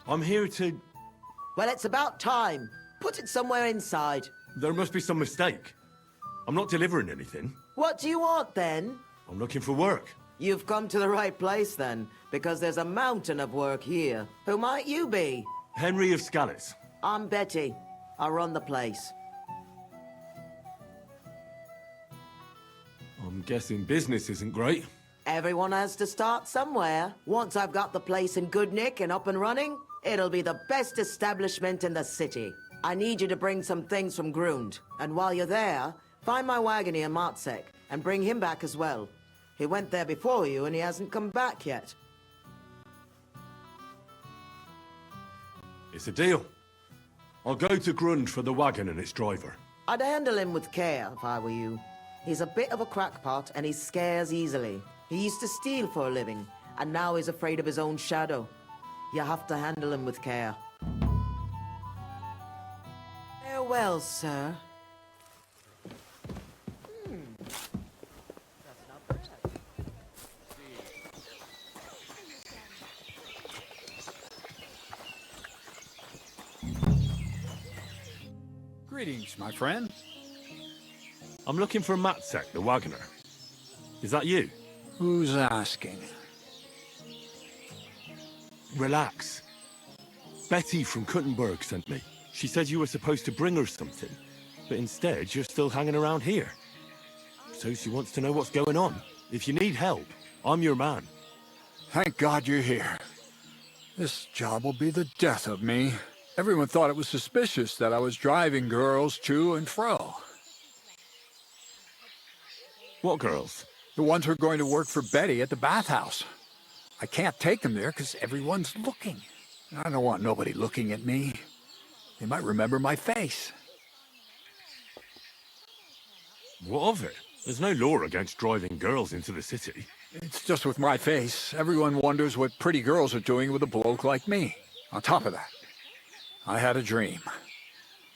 I'm here to... Well, it's about time. Put it somewhere inside. There must be some mistake. I'm not delivering anything. What do you want, then? I'm looking for work. You've come to the right place, then, because there's a mountain of work here. Who might you be? Henry of Scallis. I'm Betty. I run the place. I'm guessing business isn't great. Everyone has to start somewhere. Once I've got the place in good nick and up and running, it'll be the best establishment in the city. I need you to bring some things from Grund. And while you're there, find my wagoner in Martzek and bring him back as well. He went there before you and he hasn't come back yet. It's a deal. I'll go to Grund for the wagon and its driver. I'd handle him with care if I were you. He's a bit of a crackpot and he scares easily. He used to steal for a living, and now he's afraid of his own shadow. You have to handle him with care. Farewell, sir. That's not bad. Greetings, my friend. I'm looking for Matzek, the wagoner. Is that you? Who's asking? Relax. Betty from Kuttenberg sent me. She said you were supposed to bring her something, but instead you're still hanging around here. So she wants to know what's going on. If you need help, I'm your man. Thank God you're here. This job will be the death of me. Everyone thought it was suspicious that I was driving girls to and fro. What girls? The ones who are going to work for Betty at the bathhouse. I can't take them there because everyone's looking. I don't want nobody looking at me. They might remember my face. What of it? There's no law against driving girls into the city. It's just with my face. Everyone wonders what pretty girls are doing with a bloke like me. On top of that, I had a dream.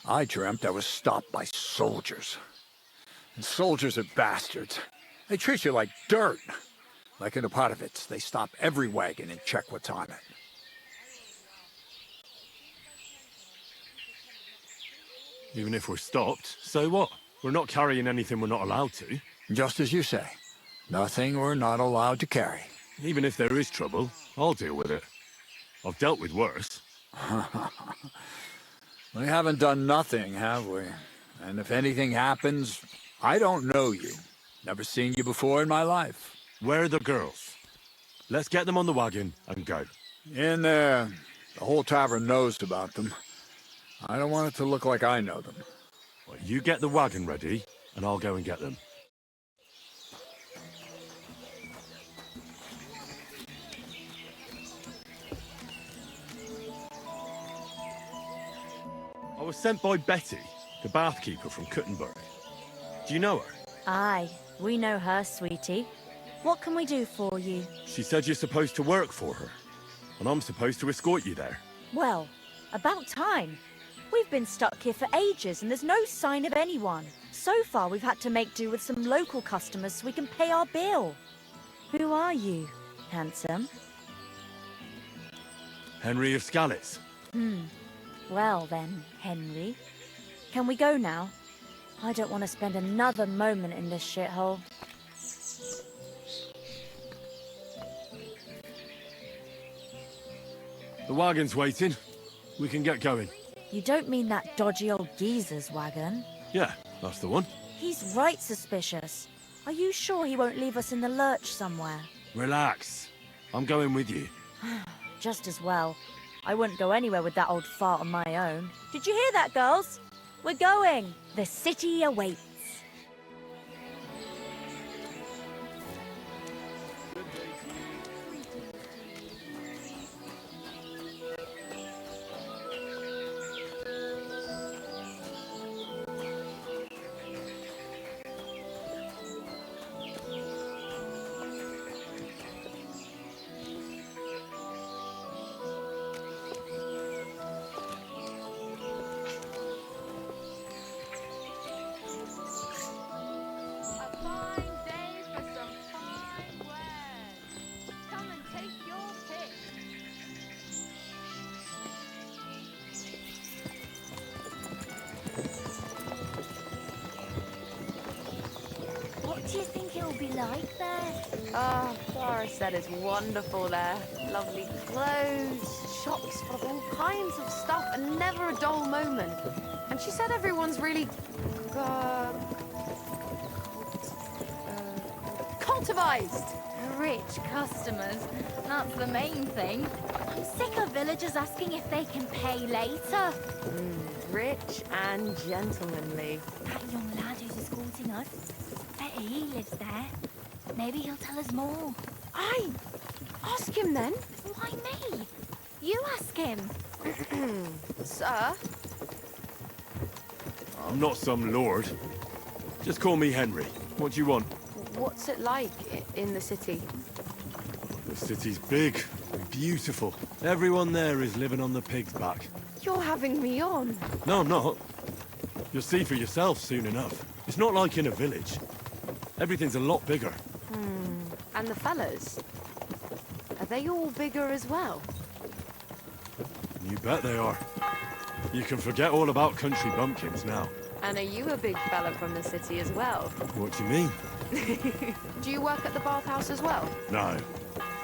I dreamt I was stopped by soldiers. And soldiers are bastards. They treat you like dirt. Like in the Potovitz, they stop every wagon and check what's on it. Even if we're stopped, so what? We're not carrying anything we're not allowed to. Just as you say. Nothing we're not allowed to carry. Even if there is trouble, I'll deal with it. I've dealt with worse. We haven't done nothing, have we? And if anything happens, I don't know you. Never seen you before in my life. Where are the girls? Let's get them on the wagon and go. In there. The whole tavern knows about them. I don't want it to look like I know them. Well, you get the wagon ready, and I'll go and get them. I was sent by Betty, the bathkeeper from Kuttenberg. Do you know her? Aye, we know her, sweetie. What can we do for you? She said you're supposed to work for her, and I'm supposed to escort you there. Well, about time. We've been stuck here for ages and there's no sign of anyone. So far we've had to make do with some local customers so we can pay our bill. Who are you, handsome? Henry of Scallis. Well then, Henry. Can we go now? I don't want to spend another moment in this shithole. The wagon's waiting. We can get going. You don't mean that dodgy old geezer's wagon? Yeah, that's the one. He's right suspicious. Are you sure he won't leave us in the lurch somewhere? Relax. I'm going with you. Just as well. I wouldn't go anywhere with that old fart on my own. Did you hear that, girls? We're going. The city awaits. it'll be like there. Ah, Clara said it's wonderful there. Lovely clothes, shops full of all kinds of stuff, and never a dull moment. And she said everyone's really, cultivized. Rich customers, that's the main thing. I'm sick of villagers asking if they can pay later. Rich and gentlemanly. That young lad who's escorting us, bet he lives there. Maybe he'll tell us more. Aye, ask him then. Why me? You ask him. Sir? I'm not some lord. Just call me Henry. What do you want? What's it like in the city? The city's big and beautiful. Everyone there is living on the pig's back. You're having me on. No, I'm not. You'll see for yourself soon enough. It's not like in a village. Everything's a lot bigger. And the fellas? Are they all bigger as well? You bet they are. You can forget all about country bumpkins now. And are you a big fella from the city as well? What do you mean? Do you work at the bathhouse as well? No.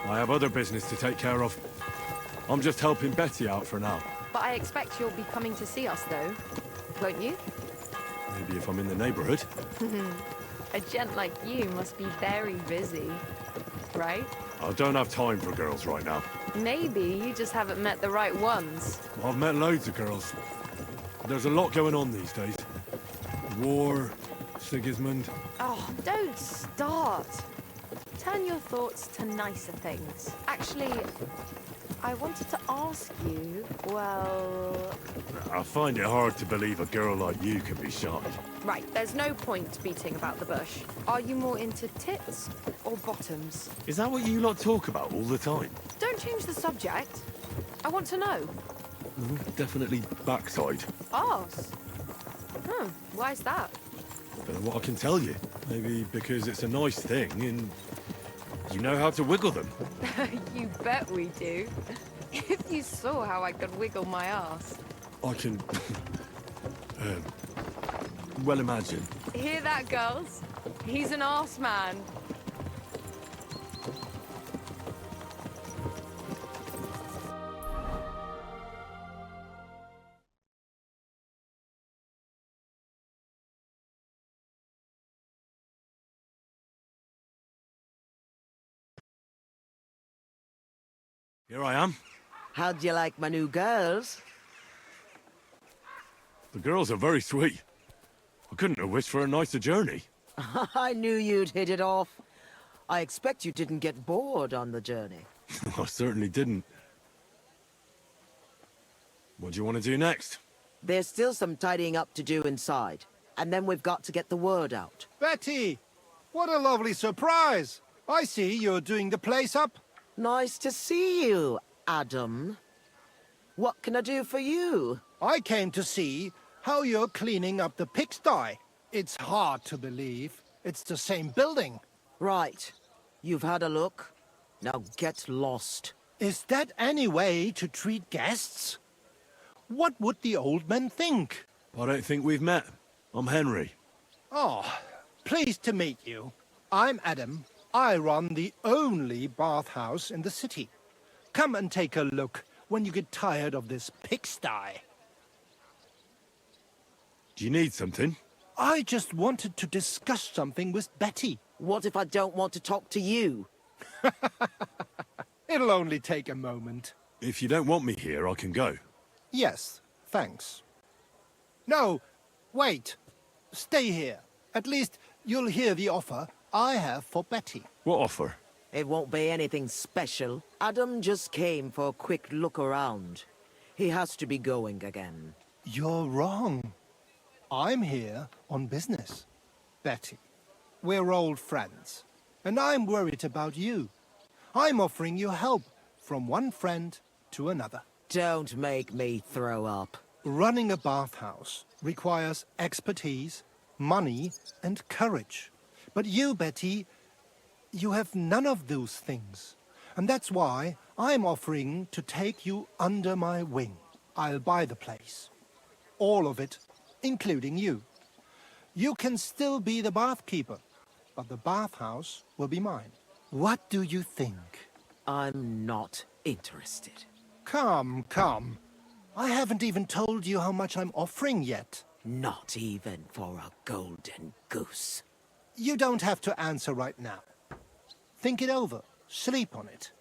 I have other business to take care of. I'm just helping Betty out for now. But I expect you'll be coming to see us, though. Won't you? Maybe if I'm in the neighborhood. A gent like you must be very busy, right? I don't have time for girls right now. Maybe you just haven't met the right ones. I've met loads of girls. There's a lot going on these days. War, Sigismund. Oh, don't start. Turn your thoughts to nicer things. Actually, I wanted to ask you, well... I find it hard to believe a girl like you can be shy. Right, there's no point beating about the bush. Are you more into tits or bottoms? Is that what you lot talk about all the time? Don't change the subject. I want to know. Definitely backside. Arse? Why's that? I don't know what I can tell you. Maybe because it's a nice thing and you know how to wiggle them. You bet we do. If you saw how I could wiggle my ass. I can... well, imagine. Hear that, girls? He's an arse man. Here I am. How'd you like my new girls? The girls are very sweet. I couldn't have wished for a nicer journey. I knew you'd hit it off. I expect you didn't get bored on the journey. I certainly didn't. What do you want to do next? There's still some tidying up to do inside. And then we've got to get the word out. Betty! What a lovely surprise! I see you're doing the place up. Nice to see you, Adam. What can I do for you? I came to see how you're cleaning up the pigsty. It's hard to believe. It's the same building. Right. You've had a look. Now get lost. Is that any way to treat guests? What would the old man think? I don't think we've met. I'm Henry. Oh, pleased to meet you. I'm Adam. I run the only bathhouse in the city. Come and take a look when you get tired of this pigsty. Do you need something? I just wanted to discuss something with Betty. What if I don't want to talk to you? It'll only take a moment. If you don't want me here, I can go. Yes, thanks. No, wait. Stay here. At least you'll hear the offer I have for Betty. What offer? It won't be anything special. Adam just came for a quick look around. He has to be going again. You're wrong. I'm here on business. Betty, we're old friends, and I'm worried about you. I'm offering you help from one friend to another. Don't make me throw up. Running a bathhouse requires expertise, money, and courage. But you, Betty, you have none of those things. And that's why I'm offering to take you under my wing. I'll buy the place. All of it, including you. You can still be the bathkeeper, but the bathhouse will be mine. What do you think? I'm not interested. Come, come. I haven't even told you how much I'm offering yet. Not even for a golden goose. You don't have to answer right now. Think it over. Sleep on it.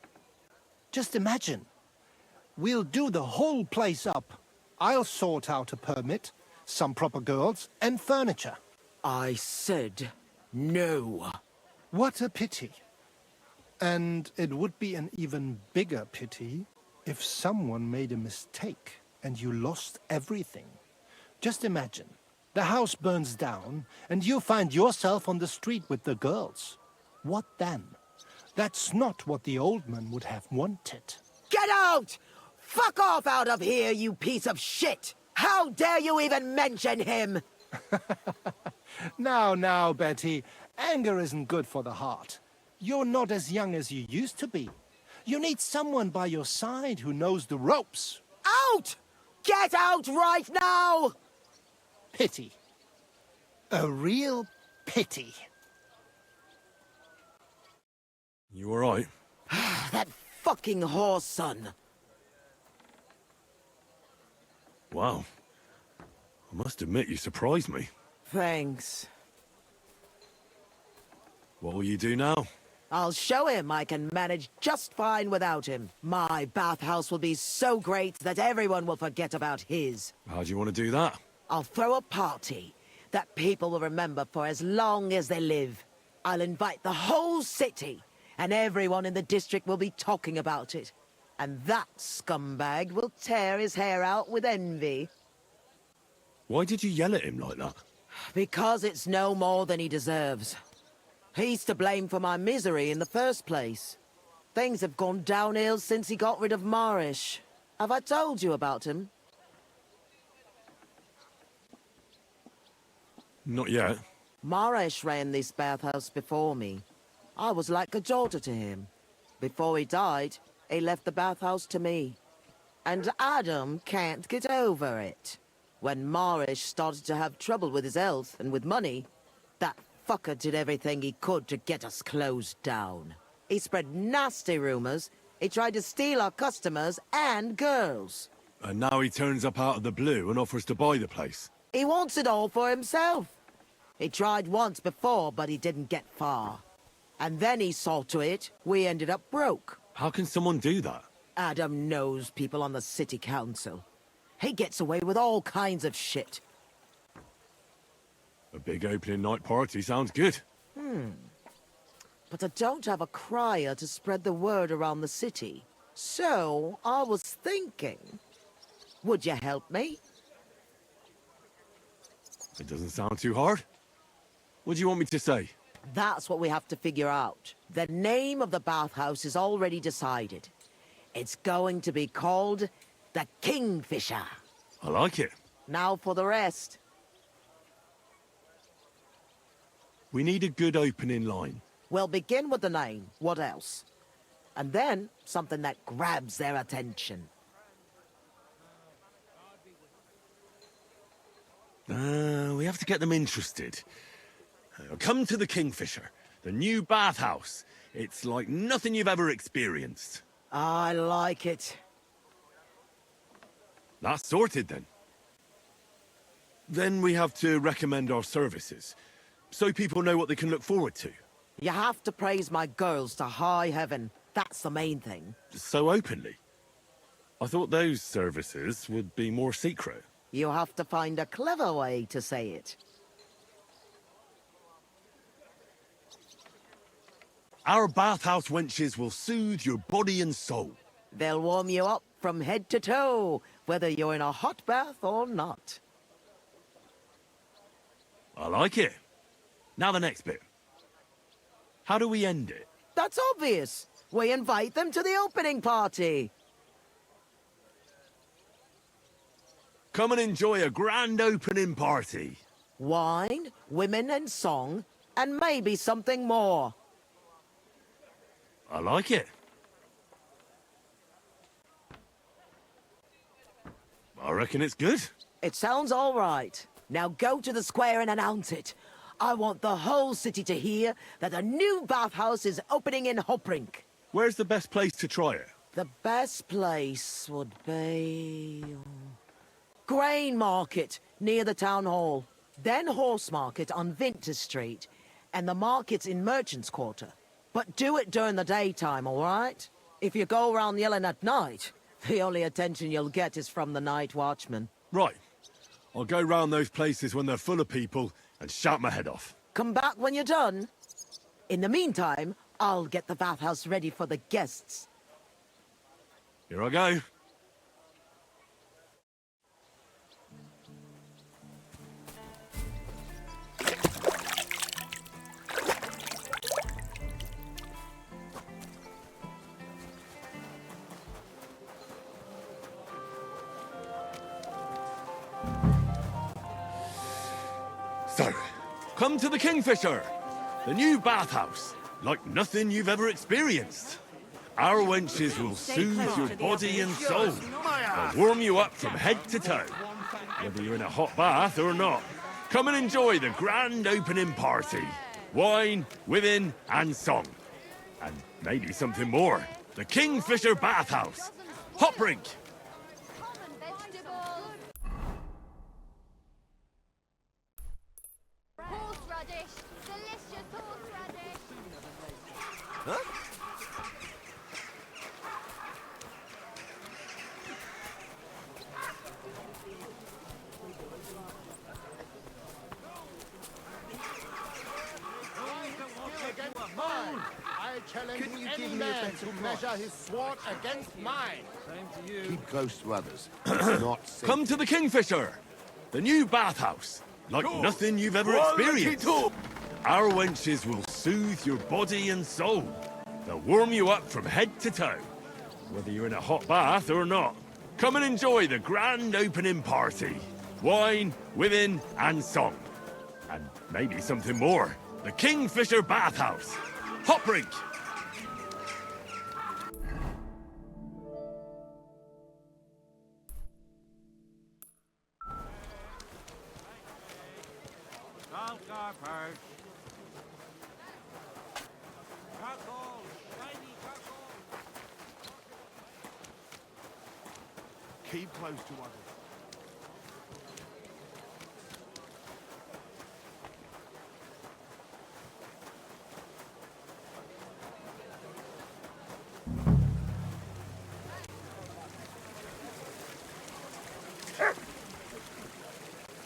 Just imagine. We'll do the whole place up. I'll sort out a permit, some proper girls, and furniture. I said no. What a pity. And it would be an even bigger pity if someone made a mistake and you lost everything. Just imagine. The house burns down and you find yourself on the street with the girls. What then? That's not what the old man would have wanted. Get out! Fuck off out of here, you piece of shit! How dare you even mention him? Now, Betty, anger isn't good for the heart. You're not as young as you used to be. You need someone by your side who knows the ropes. Out! Get out right now! Pity. A real pity. You alright? That fucking whore's son. Wow. I must admit you surprised me. Thanks. What will you do now? I'll show him I can manage just fine without him. My bathhouse will be so great that everyone will forget about his. How do you want to do that? I'll throw a party that people will remember for as long as they live. I'll invite the whole city, and everyone in the district will be talking about it. And that scumbag will tear his hair out with envy. Why did you yell at him like that? Because it's no more than he deserves. He's to blame for my misery in the first place. Things have gone downhill since he got rid of Marish. Have I told you about him? Not yet. Marish ran this bathhouse before me. I was like a daughter to him. Before he died, he left the bathhouse to me. And Adam can't get over it. When Marish started to have trouble with his health and with money, that fucker did everything he could to get us closed down. He spread nasty rumors. He tried to steal our customers and girls. And now he turns up out of the blue and offers to buy the place. He wants it all for himself. He tried once before, but he didn't get far. And then he saw to it we ended up broke. How can someone do that? Adam knows people on the city council. He gets away with all kinds of shit. A big opening night party sounds good. But I don't have a crier to spread the word around the city. So, I was thinking, would you help me? It doesn't sound too hard. What do you want me to say? That's what we have to figure out. The name of the bathhouse is already decided. It's going to be called the Kingfisher. I like it. Now for the rest. We need a good opening line. We'll begin with the name. What else? And then something that grabs their attention. We have to get them interested. Come to the Kingfisher, the new bathhouse. It's like nothing you've ever experienced. I like it. That's sorted then. Then we have to recommend our services, so people know what they can look forward to. You have to praise my girls to high heaven. That's the main thing. So openly. I thought those services would be more secret. You have to find a clever way to say it. Our bathhouse wenches will soothe your body and soul. They'll warm you up from head to toe, whether you're in a hot bath or not. I like it. Now the next bit. How do we end it? That's obvious. We invite them to the opening party. Come and enjoy a grand opening party. Wine, women and song, and maybe something more. I like it. I reckon it's good. It sounds all right. Now go to the square and announce it. I want the whole city to hear that a new bathhouse is opening in Hopbrink. Where's the best place to try it? The best place would be... Grain Market, near the town hall. Then Horse Market on Vinter Street. And the markets in Merchants Quarter. But do it during the daytime, all right? If you go around yelling at night, the only attention you'll get is from the night watchman. Right. I'll go round those places when they're full of people and shout my head off. Come back when you're done. In the meantime, I'll get the bathhouse ready for the guests. Here I go. So, come to the Kingfisher, the new bathhouse, like nothing you've ever experienced. Our wenches will soothe your body and soul. They'll warm you up from head to toe, whether you're in a hot bath or not. Come and enjoy the grand opening party. Wine, women, and song. And maybe something more. The Kingfisher Bathhouse. Hopbrink. Common vegetables. Horseradish. Delicious horseradish. I challenge any man to measure his sword against mine. Keep close to others. It's not safe. Come to the Kingfisher, the new bathhouse, like nothing you've ever experienced. Our wenches will soothe your body and soul. They'll warm you up from head to toe, whether you're in a hot bath or not. Come and enjoy the grand opening party. Wine, women, and song. And maybe something more. The Kingfisher Bathhouse. Hopbrink. Keep close to others.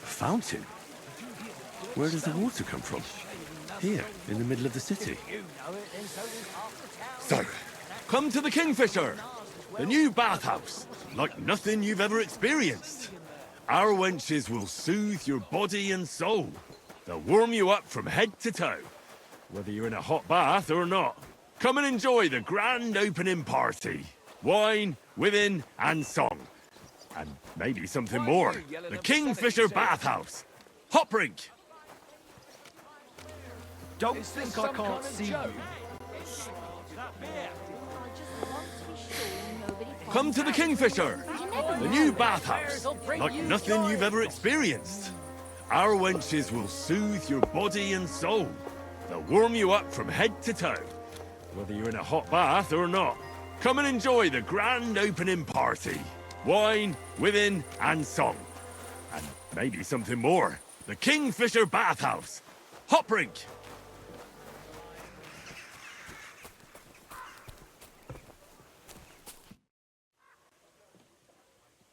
A fountain? Where does the water come from? Here, in the middle of the city. So, come to the Kingfisher, the new bathhouse, like nothing you've ever experienced. Our wenches will soothe your body and soul. They'll warm you up from head to toe, whether you're in a hot bath or not. Come and enjoy the grand opening party. Wine, women, and song. And maybe something more. The Kingfisher Bathhouse. Hopbrink. Don't think I can't see you. Come to the Kingfisher, the new bathhouse, like nothing you've ever experienced. Our wenches will soothe your body and soul. They'll warm you up from head to toe, whether you're in a hot bath or not. Come and enjoy the grand opening party. Wine, women, and song. And maybe something more. The Kingfisher Bathhouse. Hopbrink.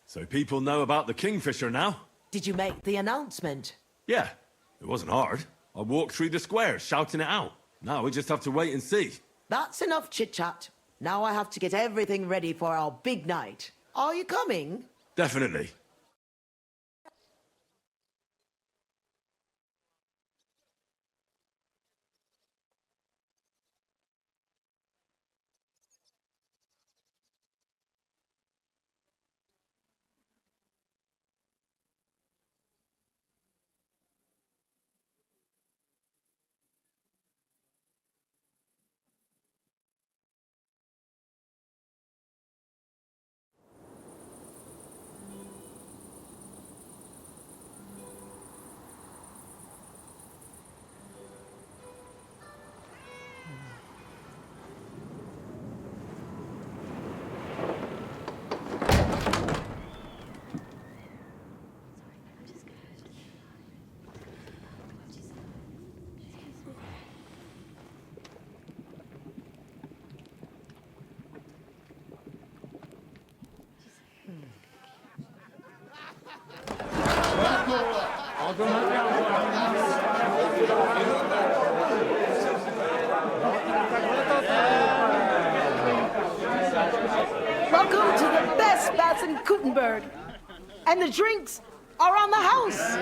So people know about the Kingfisher now? Did you make the announcement? Yeah, it wasn't hard. I walked through the square shouting it out. Now we just have to wait and see. That's enough chit-chat. Now I have to get everything ready for our big night. Are you coming? Definitely. Welcome to the best baths in Gutenberg. And the drinks are on the house.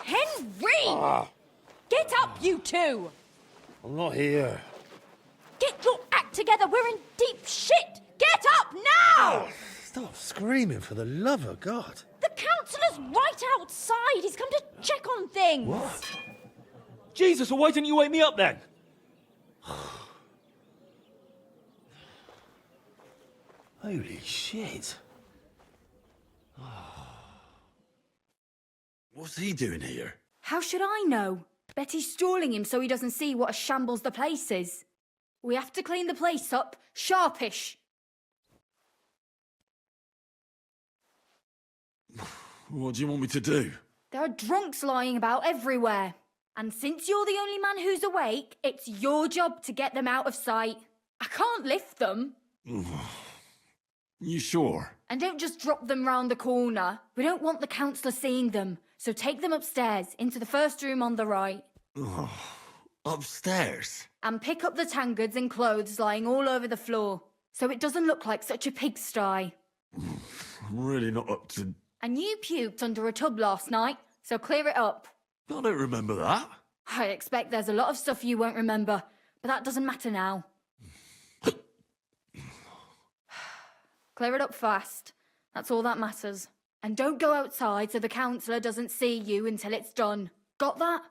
Henry! Get up, you two! I'm not here. Get your act together, we're in deep shit! Get up now! Stop screaming, for the love of God. The councillor's right outside. He's come to check on things. What? Jesus, well, why didn't you wake me up then? Holy shit. What's he doing here? How should I know? Betty's stalling him so he doesn't see what a shambles the place is. We have to clean the place up, sharpish. What do you want me to do? There are drunks lying about everywhere. And since you're the only man who's awake, it's your job to get them out of sight. I can't lift them. You sure? And don't just drop them round the corner. We don't want the councillor seeing them. So take them upstairs, into the first room on the right. Upstairs? And pick up the tankards and clothes lying all over the floor. So it doesn't look like such a pigsty. I'm really not up to... And you puked under a tub last night, so clear it up. I don't remember that. I expect there's a lot of stuff you won't remember, but that doesn't matter now. Clear it up fast. That's all that matters. And don't go outside so the councillor doesn't see you until it's done. Got that?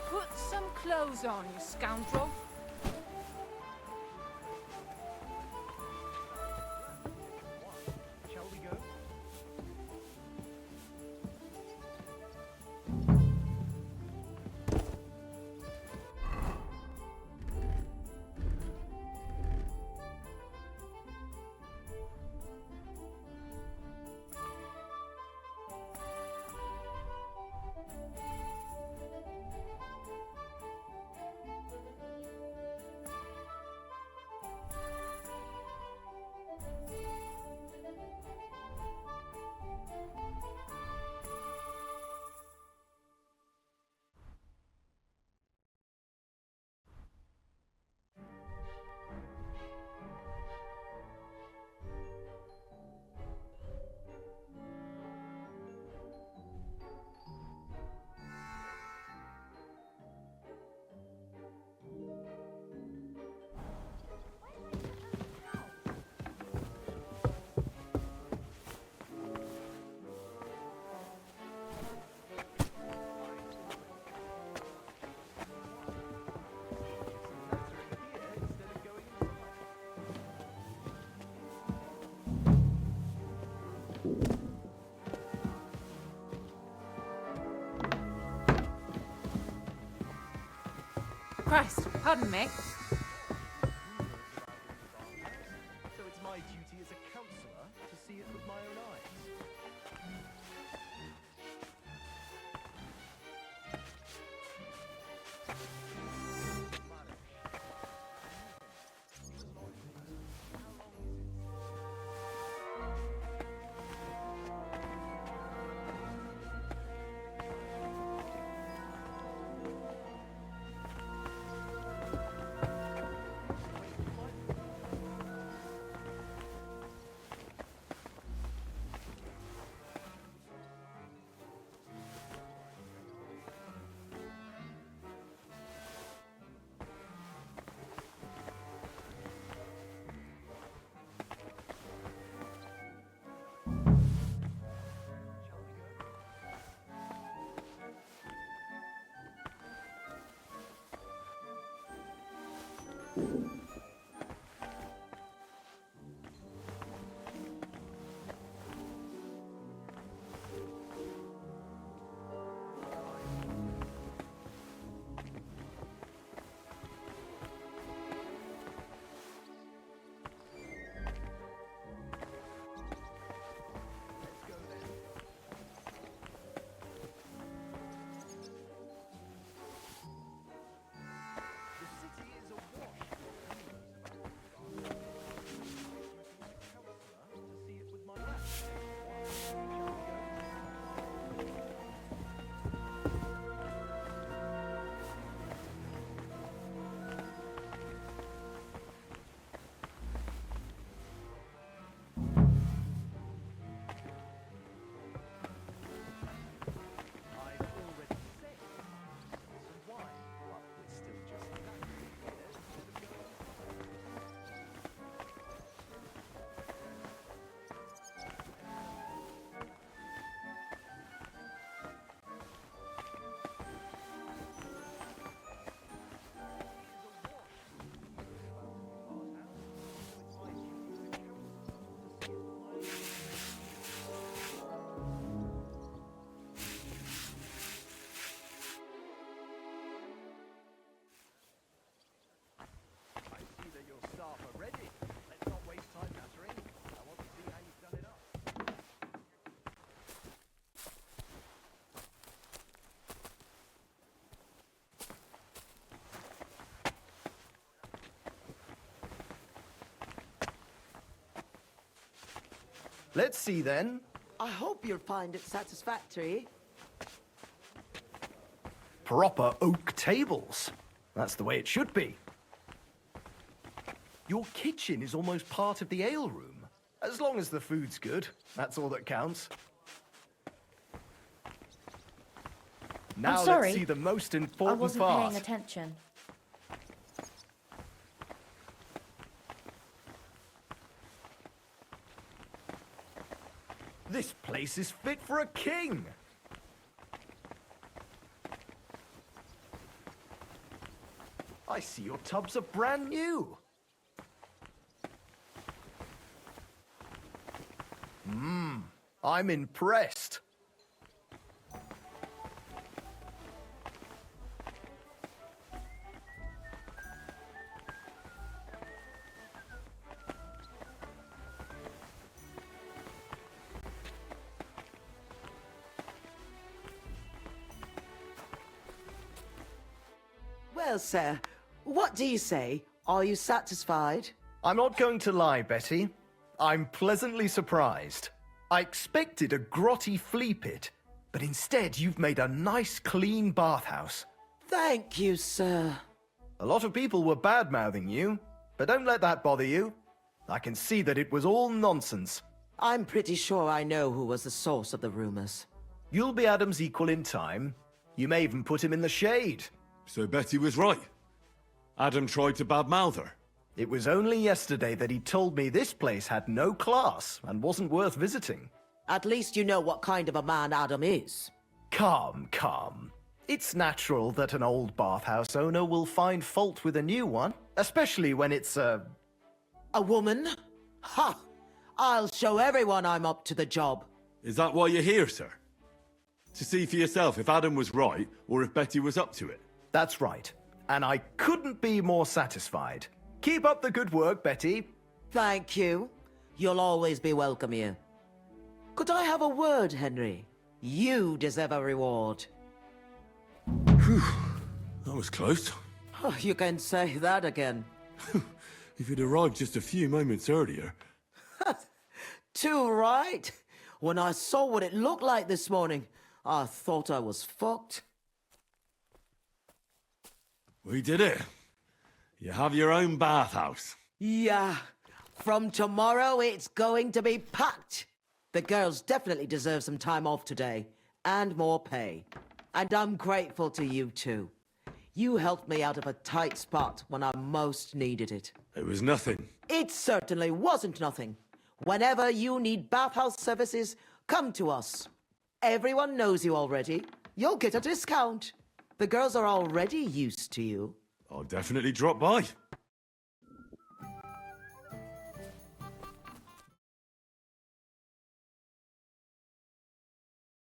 Put some clothes on, you scoundrel. Shall we go? Christ, pardon me. So it's my duty as a councillor to see it with my own eyes. Let's see then. I hope you'll find it satisfactory. Proper oak tables. That's the way it should be. Your kitchen is almost part of the ale room. As long as the food's good, that's all that counts. Now I'm sorry. let's see the most I important wasn't part. paying attention. This place is fit for a king. I see your tubs are brand new. I'm impressed. Well, sir, what do you say? Are you satisfied? I'm not going to lie, Betty. I'm pleasantly surprised. I expected a grotty flea pit, but instead you've made a nice, clean bathhouse. Thank you, sir. A lot of people were bad-mouthing you, but don't let that bother you. I can see that it was all nonsense. I'm pretty sure I know who was the source of the rumors. You'll be Adam's equal in time. You may even put him in the shade. So Betty was right. Adam tried to badmouth her. It was only yesterday that he told me this place had no class and wasn't worth visiting. At least you know what kind of a man Adam is. Calm, calm. It's natural that an old bathhouse owner will find fault with a new one, especially when it's A woman? Ha! I'll show everyone I'm up to the job. Is that why you're here, sir? To see for yourself if Adam was right or if Betty was up to it? That's right. and I couldn't be more satisfied. Keep up the good work, Betty. Thank you. You'll always be welcome here. Could I have a word, Henry? You deserve a reward. That was close. Oh, you can say that again. If you'd arrived just a few moments earlier. Too right. When I saw what it looked like this morning, I thought I was fucked. We did it. You have your own bathhouse. Yeah. From tomorrow, it's going to be packed. The girls definitely deserve some time off today, and more pay. And I'm grateful to you too. You helped me out of a tight spot when I most needed it. It was nothing. It certainly wasn't nothing. Whenever you need bathhouse services, come to us. Everyone knows you already. You'll get a discount. The girls are already used to you. I'll definitely drop by.